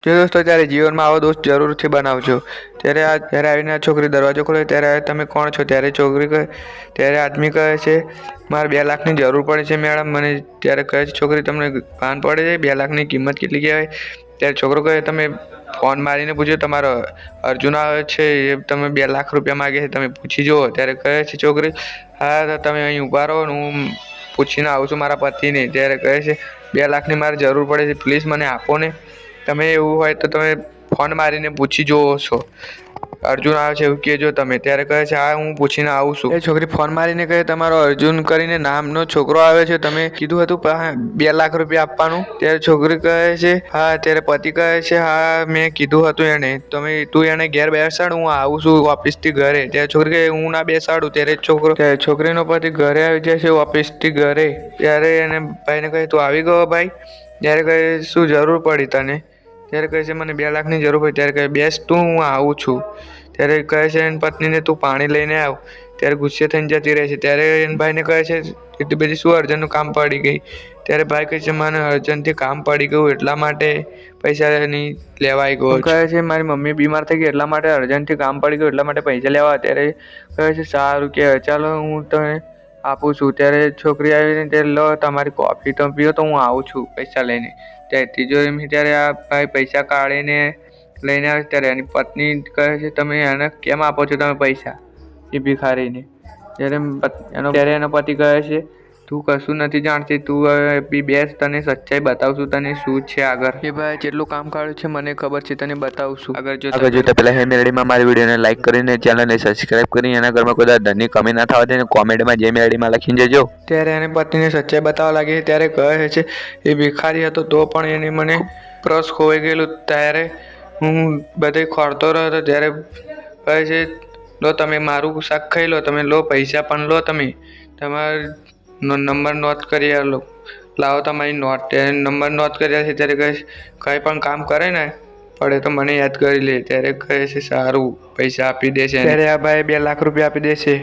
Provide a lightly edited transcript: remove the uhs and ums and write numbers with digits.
જો દોસ્તો ત્યારે જીવનમાં આવો દોસ્ત જરૂરથી બનાવજો। ત્યારે આવીને છોકરી દરવાજો ખોલે ત્યારે તમે કોણ છો? ત્યારે આદમી કહે છે મારે 2 લાખની જરૂર પડે છે મેડમ મને। ત્યારે કહે છે છોકરી તમને ભાન પડે છે 2 લાખની કિંમત કેટલી કહેવાય? ત્યારે છોકરો કહે તમે ફોન મારીને પૂછો તમારો અર્જુન આવે છે એ તમે 2 લાખ રૂપિયા માગે છે તમે પૂછી જુઓ। ત્યારે કહે છે છોકરી હા તમે અહીં ઊભા રહો હું પૂછીને આવું છું મારા પતિને। ત્યારે કહે છે 2 લાખની મારે જરૂર પડે છે પ્લીઝ મને આપો ને। તમે એવું હોય તો તમે ફોન મારીને પૂછી જુઓ છો અર્જુન આવે છે એવું કહેજો તમે। ત્યારે કહે છે હા હું પૂછીને આવું છું। એ છોકરી ફોન મારીને કહે તમારો અર્જુન કરીને નામનો છોકરો આવે છે તમે કીધું હતું 2 લાખ રૂપિયા આપવાનું। ત્યારે છોકરી કહે છે હા। ત્યારે પતિ કહે છે હા મેં કીધું હતું એને તું એને ઘેર બેસાડ હું આવું છું ઓફિસથી ઘરે। ત્યારે છોકરી કહે હું ના બેસાડું। ત્યારે છોકરીનો પતિ ઘરે આવી જાય છે ઓફિસથી ઘરે। ત્યારે એને ભાઈને કહે તું આવી ગયો ભાઈ? ત્યારે કહે શું જરૂર પડી તને? ત્યારે કહે છે મને 2 લાખની જરૂર પડી। ત્યારે કહે બેસ તું હું આવું છું। ત્યારે કહે છે એની પત્નીને તું પાણી લઈને આવ। ત્યારે ગુસ્સે થઈને જતી રહે છે। ત્યારે એના ભાઈને કહે છે એટલી બધી શું અર્જન્ટનું કામ પડી ગઈ? ત્યારે ભાઈ કહે છે મને અર્જન્ટથી કામ પડી ગયું એટલા માટે પૈસાની લેવાઈ ગયો છું। કહે છે મારી મમ્મી બીમાર થઈ ગઈ એટલા માટે અર્જન્ટથી કામ પડી ગયું એટલા માટે પૈસા લેવા। ત્યારે કહે છે સારું કહેવાય ચાલો હું તને આપું છું। ત્યારે છોકરી આવીને ત્યારે લો તમારી કોફી તો પીઓ તો હું આવું છું પૈસા લઈને। ત્યારે તિજોરીમાંથી ત્યારે આ ભાઈ પૈસા કાઢીને લઈને આવે ત્યારે એની પત્ની કહે છે તમે એને કેમ આપો છો તમે પૈસા એ ભિખારીને? ત્યારે એનો પતિ કહે છે તું કશું નથી જાણતી તું હવે બેસ તને સચ્ચાઈ બતાવશું તને શું છે આગળ। એ ભાઈ જેટલું કામ કાઢ્યું છે મને ખબર છે તને બતાવશું આગળ જોતા પહેલા હે મેલડીમાં મારી વિડીયોને લાઈક કરીને ચેનલને સબસ્ક્રાઇબ કરી એના ઘરમાં કોઈ ધનની કમી ના થવા દે કોમેન્ટમાં જે મેલડીમાં લખીને જજો। ત્યારે એને પત્નીને સચ્ચાઈ બતાવવા લાગી ત્યારે કહે છે એ ભિખારી હતો તો પણ એને મને પર્સ ખોવાઈ ગયેલું ત્યારે હું બધે ખોરતો રહ્યો હતો। ત્યારે કહે છે લો તમે મારું શાક ખાઈ લો તમે લો પૈસા પણ લો તમે તમારો નંબર નોટ કરી લો લાવો તમારી નોટ। ત્યારે નંબર નોટ કર્યા છે ત્યારે કહે છે કંઈ પણ કામ કરે ને પડે તો મને યાદ કરી લે। ત્યારે કહે છે સારું પૈસા આપી દે છે। ત્યારે આ ભાઈ 2 લાખ રૂપિયા આપી દે છે।